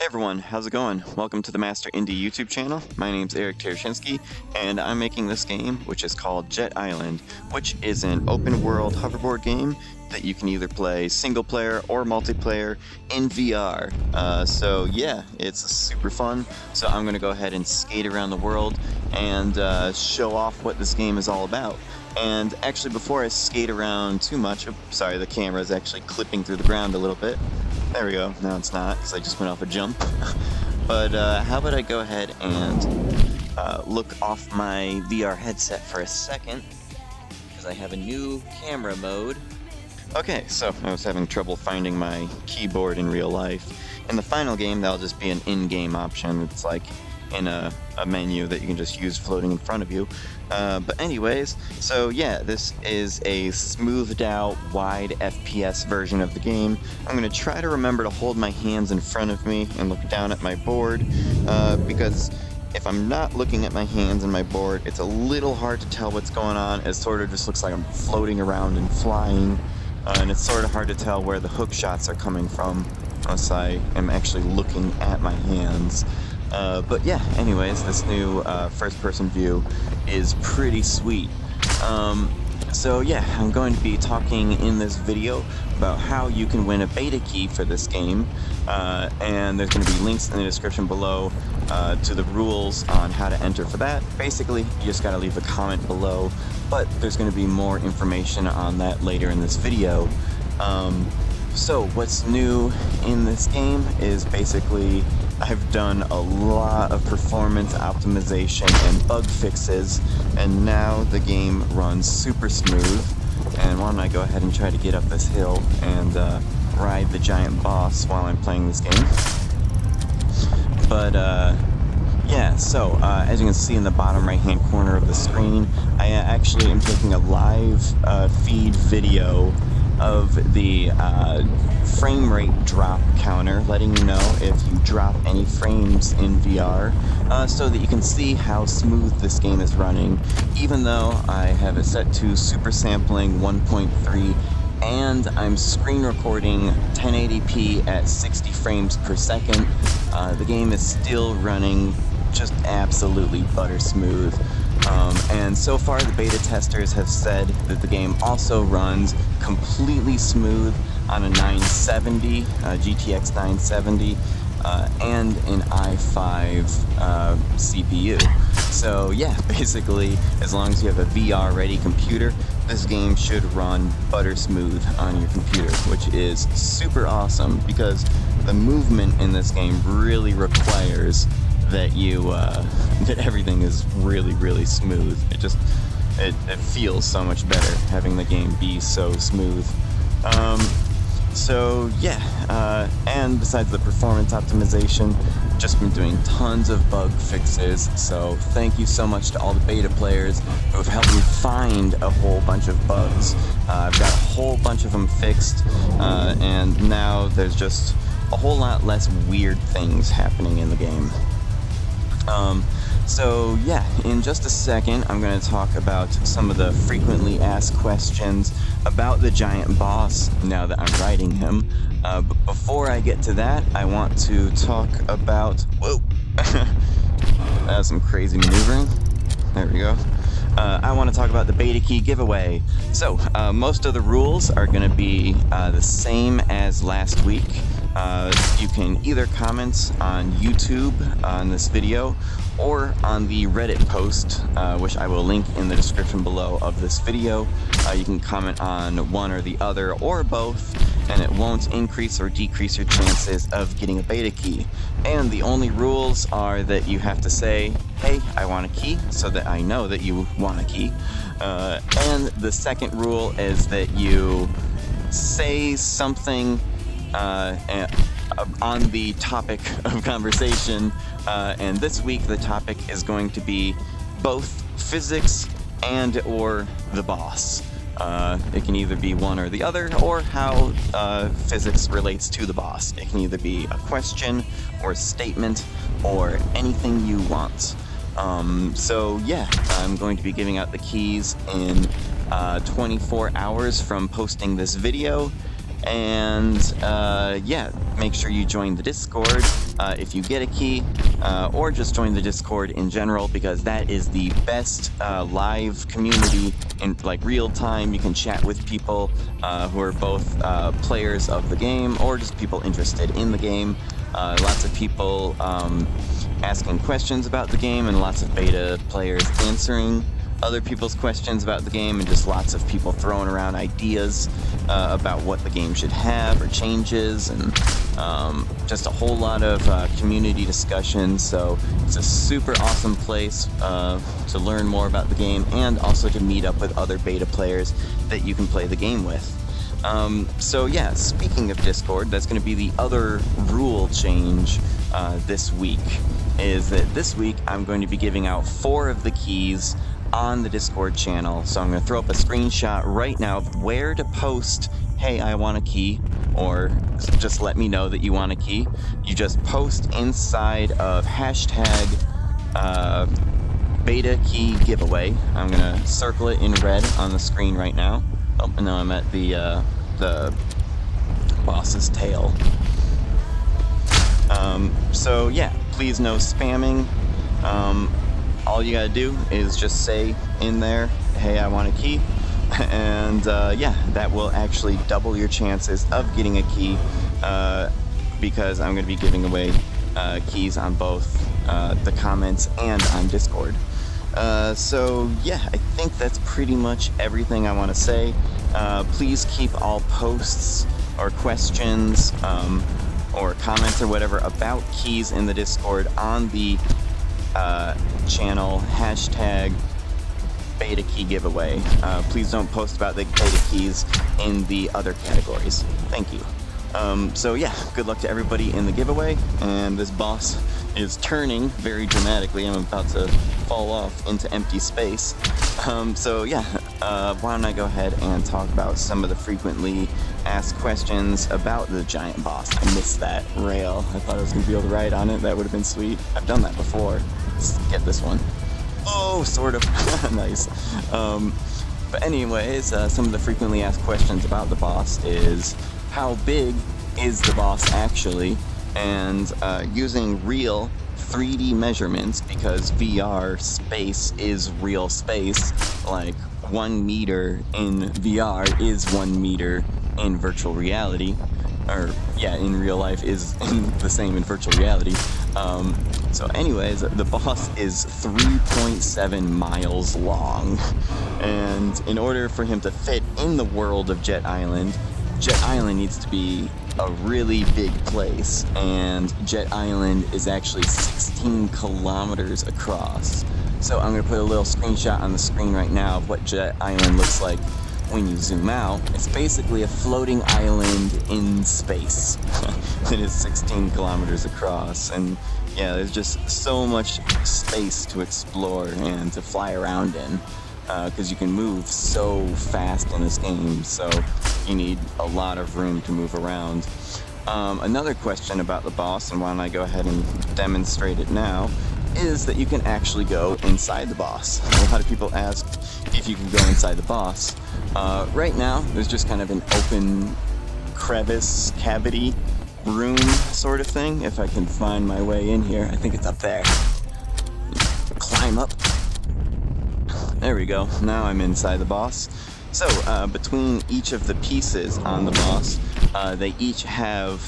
Hey everyone, how's it going? Welcome to the Master Indie YouTube channel. My name's Eric Tereshinsky, and I'm making this game, which is called Jet Island, which is an open-world hoverboard game that you can either play single-player or multiplayer in VR. So yeah, it's super fun. So I'm going to go ahead and skate around the world and show off what this game is all about. And actually, before I skate around too much, sorry, the camera is actually clipping through the ground a little bit. There we go. No, it's not, because I just went off a jump. But how about I go ahead and look off my VR headset for a second, because I have a new camera mode. Okay, so I was having trouble finding my keyboard in real life. In the final game, that'll just be an in-game option. It's like in a menu that you can just use floating in front of you. But anyways, so yeah, this is a smoothed out, wide FPS version of the game. I'm going to try to remember to hold my hands in front of me and look down at my board, because if I'm not looking at my hands and my board, it's a little hard to tell what's going on. It sort of just looks like I'm floating around and flying, and it's sort of hard to tell where the hook shots are coming from unless I am actually looking at my hands. But yeah, anyways, this new first-person view is pretty sweet. So yeah, I'm going to be talking in this video about how you can win a beta key for this game, and there's going to be links in the description below to the rules on how to enter for that. Basically, you just got to leave a comment below, but there's going to be more information on that later in this video. So what's new in this game is basically I've done a lot of performance optimization and bug fixes, and now the game runs super smooth. And why don't I go ahead and try to get up this hill and ride the giant boss while I'm playing this game. But yeah, so as you can see in the bottom right hand corner of the screen, I actually am taking a live feed video of the frame rate drop counter, letting you know if you drop any frames in VR, so that you can see how smooth this game is running, even though I have it set to super sampling 1.3 and I'm screen recording 1080p at 60 frames per second. The game is still running just absolutely butter smooth. And so far the beta testers have said that the game also runs completely smooth on a 970, GTX 970, and an i5 CPU. So yeah, basically, as long as you have a VR ready computer, this game should run butter smooth on your computer, which is super awesome because the movement in this game really requires that you that everything is really smooth. It feels so much better having the game be so smooth. So yeah, and besides the performance optimization, just been doing tons of bug fixes. So thank you so much to all the beta players who have helped me find a whole bunch of bugs. I've got a whole bunch of them fixed, and now there's just a whole lot less weird things happening in the game. So yeah, in just a second, I'm going to talk about some of the frequently asked questions about the giant boss now that I'm riding him. But before I get to that, I want to talk about, whoa, that was some crazy maneuvering. There we go. I want to talk about the beta key giveaway. So, most of the rules are going to be the same as last week. You can either comment on YouTube on this video or on the Reddit post, which I will link in the description below of this video. You can comment on one or the other or both, and it won't increase or decrease your chances of getting a beta key. And the only rules are that you have to say, hey, I want a key, so that I know that you want a key. And the second rule is that you say something on the topic of conversation, and this week the topic is going to be both physics and or the boss. It can either be one or the other, or how physics relates to the boss. It can either be a question or a statement or anything you want. So yeah, I'm going to be giving out the keys in 24 hours from posting this video, And yeah, make sure you join the Discord if you get a key, or just join the Discord in general, because that is the best live community in like real time. You can chat with people who are both players of the game or just people interested in the game. Lots of people asking questions about the game, and lots of beta players answering other people's questions about the game, and just lots of people throwing around ideas about what the game should have or changes, and just a whole lot of community discussion. So it's a super awesome place to learn more about the game, and also to meet up with other beta players that you can play the game with. So yeah, speaking of Discord, that's going to be the other rule change this week, is that this week I'm going to be giving out 4 of the keys on the Discord channel. So I'm going to throw up a screenshot right now of where to post, hey, I want a key, or just let me know that you want a key. You just post inside of hashtag beta key giveaway. I'm going to circle it in red on the screen right now. Oh, and now I'm at the boss's tail. So yeah, please no spamming. All you gotta do is just say in there, hey, I want a key, and yeah, that will actually double your chances of getting a key, because I'm gonna be giving away keys on both the comments and on Discord. So yeah, I think that's pretty much everything I want to say. Please keep all posts or questions or comments or whatever about keys in the Discord on the channel hashtag beta key giveaway. Please don't post about the beta keys in the other categories. Thank you. So yeah, good luck to everybody in the giveaway, and this boss is turning very dramatically. I'm about to fall off into empty space. So yeah, why don't I go ahead and talk about some of the frequently asked questions about the giant boss. I missed that rail. I thought I was going to be able to ride on it. That would have been sweet. I've done that before. Let's get this one. Oh, sort of. Nice. But anyways, some of the frequently asked questions about the boss is, how big is the boss actually? And using real 3D measurements, because VR space is real space, like 1 meter in VR is 1 meter in virtual reality, or yeah, in real life is the same in virtual reality. So anyways, the boss is 3.7 miles long, and in order for him to fit in the world of Jet Island needs to be a really big place, and Jet Island is actually 16 kilometers across. So I'm going to put a little screenshot on the screen right now of what Jet Island looks like when you zoom out. It's basically a floating island in space. It is 16 kilometers across, and yeah, there's just so much space to explore and to fly around in, because you can move so fast in this game, so you need a lot of room to move around. Another question about the boss, and why don't I go ahead and demonstrate it now, is that you can actually go inside the boss. A lot of people asked if you can go inside the boss. Right now, there's just kind of an open crevice, cavity, room sort of thing. If I can find my way in here, I think it's up there. Climb up. There we go. Now I'm inside the boss. So, between each of the pieces on the boss, they each have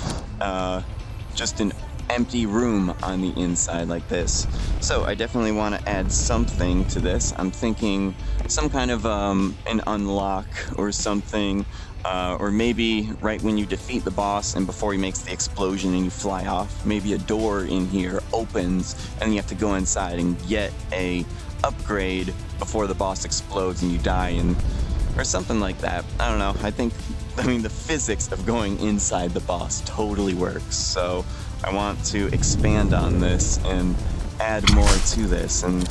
just an empty room on the inside like this. So I definitely want to add something to this. I'm thinking some kind of an unlock or something, or maybe right when you defeat the boss and before he makes the explosion and you fly off, maybe a door in here opens and you have to go inside and get a upgrade before the boss explodes and you die, and or something like that. I don't know. I mean, the physics of going inside the boss totally works, so I want to expand on this and add more to this. And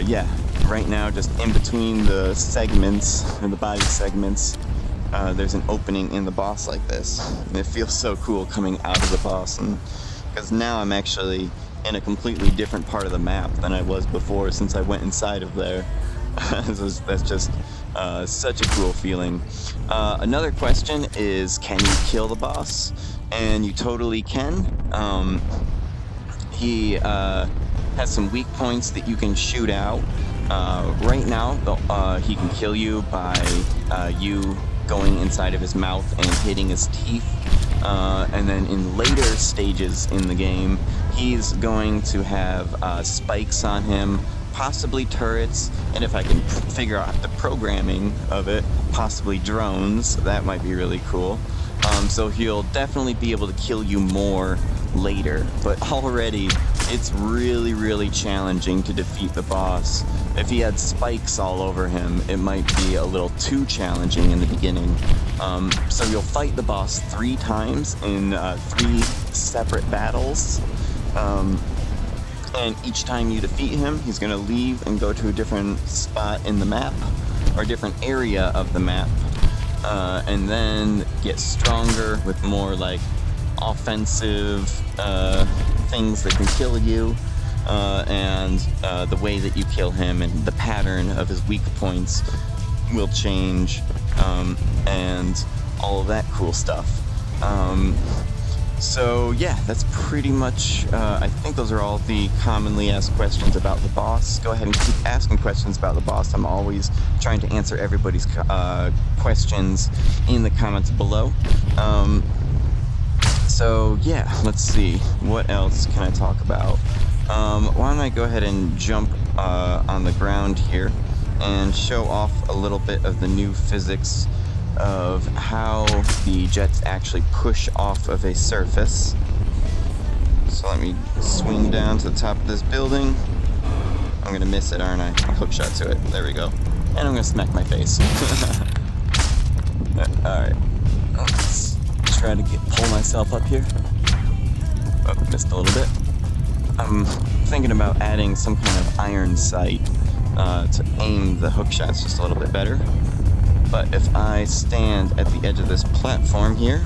yeah, right now, just in between the segments, or the body segments, there's an opening in the boss like this, and it feels so cool coming out of the boss, and because now I'm actually in a completely different part of the map than I was before, since I went inside of there. That's just such a cool feeling. Another question is, can you kill the boss? And you totally can. He has some weak points that you can shoot out. Right now, he can kill you by you going inside of his mouth and hitting his teeth. And then in later stages in the game, he's going to have spikes on him, possibly turrets, and if I can figure out the programming of it, possibly drones. That might be really cool. So he'll definitely be able to kill you more later, but already it's really challenging to defeat the boss. If he had spikes all over him, it might be a little too challenging in the beginning. So you'll fight the boss 3 times in 3 separate battles. And each time you defeat him, he's going to leave and go to a different spot in the map, or a different area of the map, and then get stronger with more like offensive things that can kill you, and the way that you kill him and the pattern of his weak points will change, and all of that cool stuff. So yeah, that's pretty much, I think those are all the commonly asked questions about the boss. Go ahead and keep asking questions about the boss. I'm always trying to answer everybody's questions in the comments below. So yeah, let's see, what else can I talk about? Why don't I go ahead and jump on the ground here and show off a little bit of the new physics of how the jets actually push off of a surface. So let me swing down to the top of this building. I'm gonna miss it, aren't I? I'll hook shot to it. There we go. And I'm gonna smack my face. Alright. Let's try to pull myself up here. Oh, missed a little bit. I'm thinking about adding some kind of iron sight to aim the hook shots just a little bit better. But if I stand at the edge of this platform here,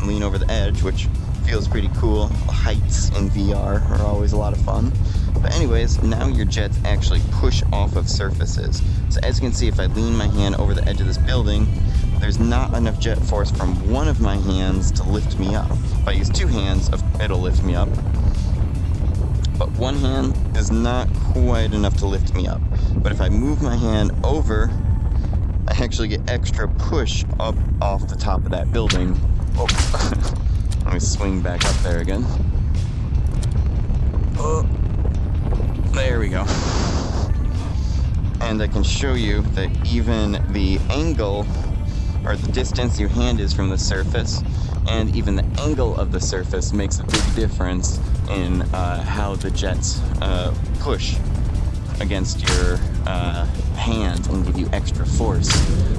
lean over the edge, which feels pretty cool. Heights in VR are always a lot of fun. But anyways, now your jets actually push off of surfaces. So as you can see, if I lean my hand over the edge of this building, there's not enough jet force from one of my hands to lift me up. If I use 2 hands, it'll lift me up. But one hand is not quite enough to lift me up. But if I move my hand over, I actually get extra push up off the top of that building. Oh, let me swing back up there again. Oh, there we go. And I can show you that even the angle, or the distance your hand is from the surface, and even the angle of the surface makes a big difference in how the jets push against your hand and give you extra force.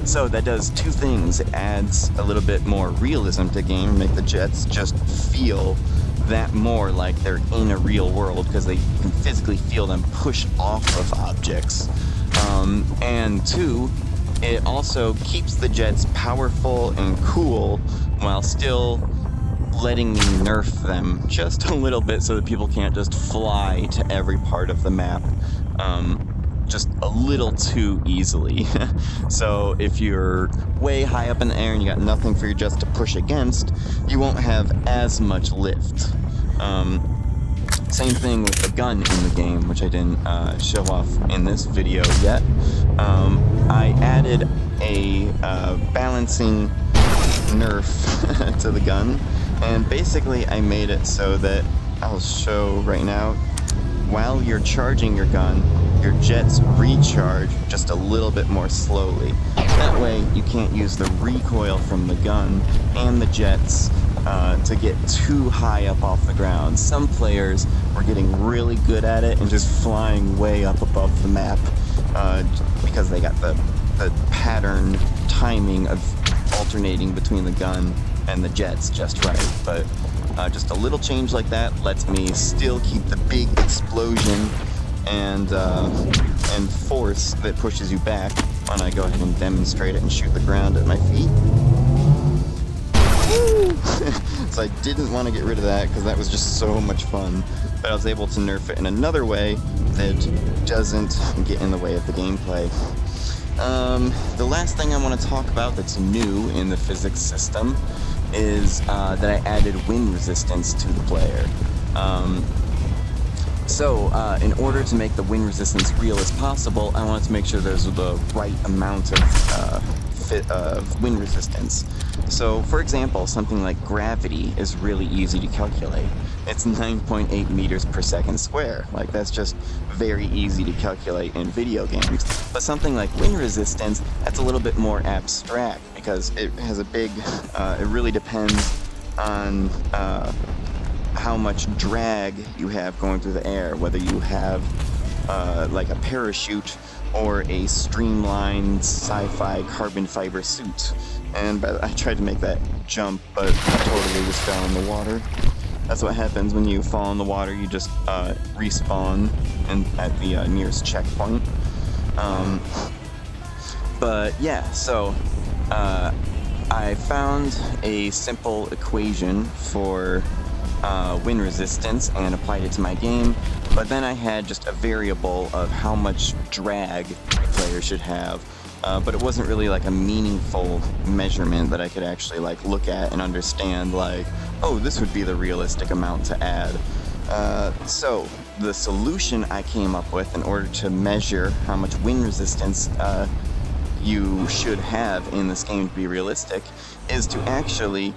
So that does 2 things. It adds a little bit more realism to the game, make the jets just feel that more like they're in a real world, because they can physically feel them push off of objects. And 2, it also keeps the jets powerful and cool while still letting me nerf them just a little bit so that people can't just fly to every part of the map just a little too easily. So if you're way high up in the air and you got nothing for your jets to push against, you won't have as much lift. Same thing with the gun in the game, which I didn't show off in this video yet. I added a balancing nerf to the gun, and basically I made it so that, I'll show right now, while you're charging your gun, your jets recharge just a little bit more slowly. That way you can't use the recoil from the gun and the jets to get too high up off the ground. Some players were getting really good at it and just flying way up above the map because they got the pattern timing of alternating between the gun and the jets just right. But just a little change like that lets me still keep the big explosion and force that pushes you back when I go ahead and demonstrate it and shoot the ground at my feet. Woo! So I didn't want to get rid of that because that was just so much fun. But I was able to nerf it in another way that doesn't get in the way of the gameplay. The last thing I want to talk about that's new in the physics system is that I added wind resistance to the player. In order to make the wind resistance real as possible, I wanted to make sure there's the right amount of wind resistance. So, for example, something like gravity is really easy to calculate. It's 9.8 meters per second square. Like, that's just very easy to calculate in video games. But something like wind resistance, that's a little bit more abstract because it has a big, it really depends on how much drag you have going through the air, whether you have like a parachute or a streamlined sci-fi carbon fiber suit. And I tried to make that jump, but I totally just fell in the water. That's what happens when you fall in the water. You just respawn at the nearest checkpoint. But yeah, so I found a simple equation for wind resistance and applied it to my game, but then I had just a variable of how much drag the player should have, but it wasn't really like a meaningful measurement that I could actually like look at and understand like, oh, this would be the realistic amount to add. So the solution I came up with in order to measure how much wind resistance you should have in this game to be realistic is to actually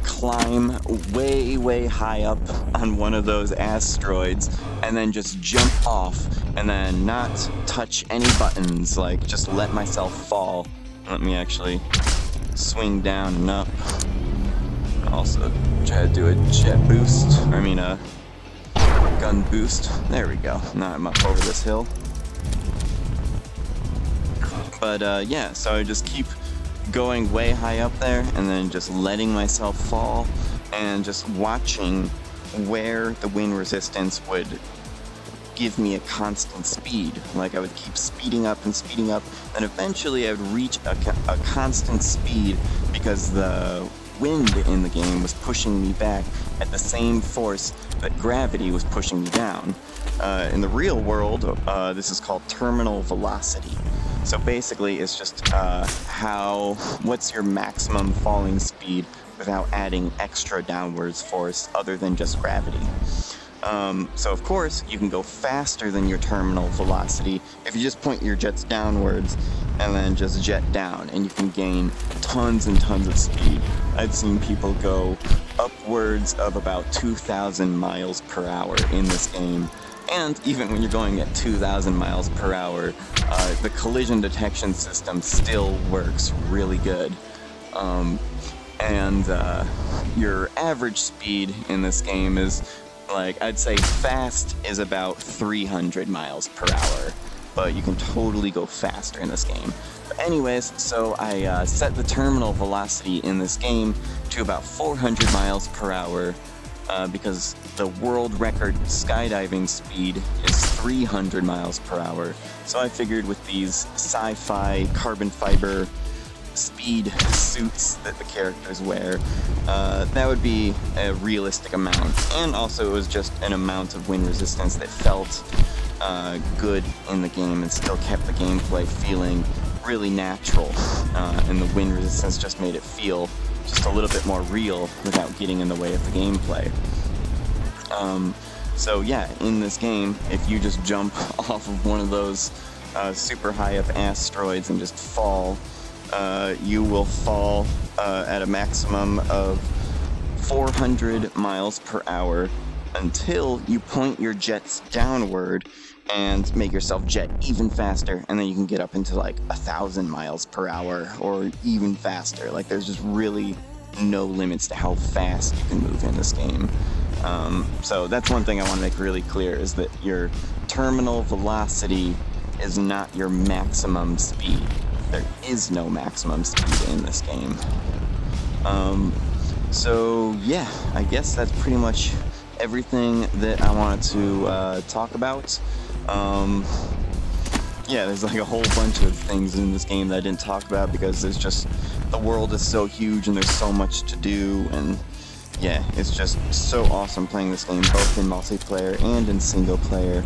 climb way high up on one of those asteroids and then just jump off and then not touch any buttons, like just let myself fall. Let me actually swing down and up. Also try to do a jet boost, a gun boost. There we go. Now I'm up over this hill. But yeah, so I just keep going way high up there and then just letting myself fall and just watching where the wind resistance would give me a constant speed. Like I would keep speeding up and then eventually I would reach a constant speed because the wind in the game was pushing me back at the same force that gravity was pushing me down. In the real world, this is called terminal velocity. So basically, it's just what's your maximum falling speed without adding extra downwards force other than just gravity. So of course, you can go faster than your terminal velocity if you just point your jets downwards and then just jet down, and you can gain tons and tons of speed. I've seen people go upwards of about 2,000 miles per hour in this game. And even when you're going at 2,000 miles per hour, the collision detection system still works really good. Your average speed in this game is, like, I'd say fast is about 300 miles per hour, but you can totally go faster in this game. But anyways, so I set the terminal velocity in this game to about 400 miles per hour, because the world record skydiving speed is 300 miles per hour. So I figured with these sci-fi carbon fiber speed suits that the characters wear, that would be a realistic amount. And also it was just an amount of wind resistance that felt good in the game and still kept the gameplay feeling really natural. And the wind resistance just made it feel just a little bit more real without getting in the way of the gameplay. So yeah, in this game, if you just jump off of one of those super high up asteroids and just fall, you will fall at a maximum of 400 miles per hour until you point your jets downward and make yourself jet even faster, and then you can get up into like 1,000 miles per hour or even faster. Like, there's just really no limits to how fast you can move in this game. So that's one thing I want to make really clear, is that your terminal velocity is not your maximum speed. There is no maximum speed in this game. So yeah, I guess that's pretty much everything that I wanted to talk about. yeah, there's like a whole bunch of things in this game that I didn't talk about because there's just, the world is so huge and there's so much to do, and yeah, it's just so awesome playing this game both in multiplayer and in single player.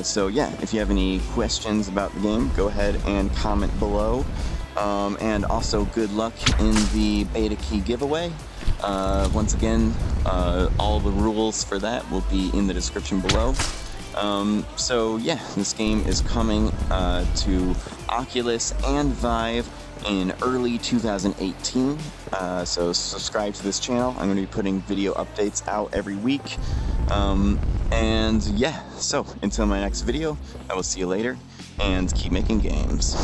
So yeah, if you have any questions about the game, go ahead and comment below. And also good luck in the beta key giveaway. Once again, all the rules for that will be in the description below. So yeah, this game is coming to Oculus and Vive in early 2018. So subscribe to this channel. I'm going to be putting video updates out every week. And yeah, so until my next video, I will see you later, and keep making games.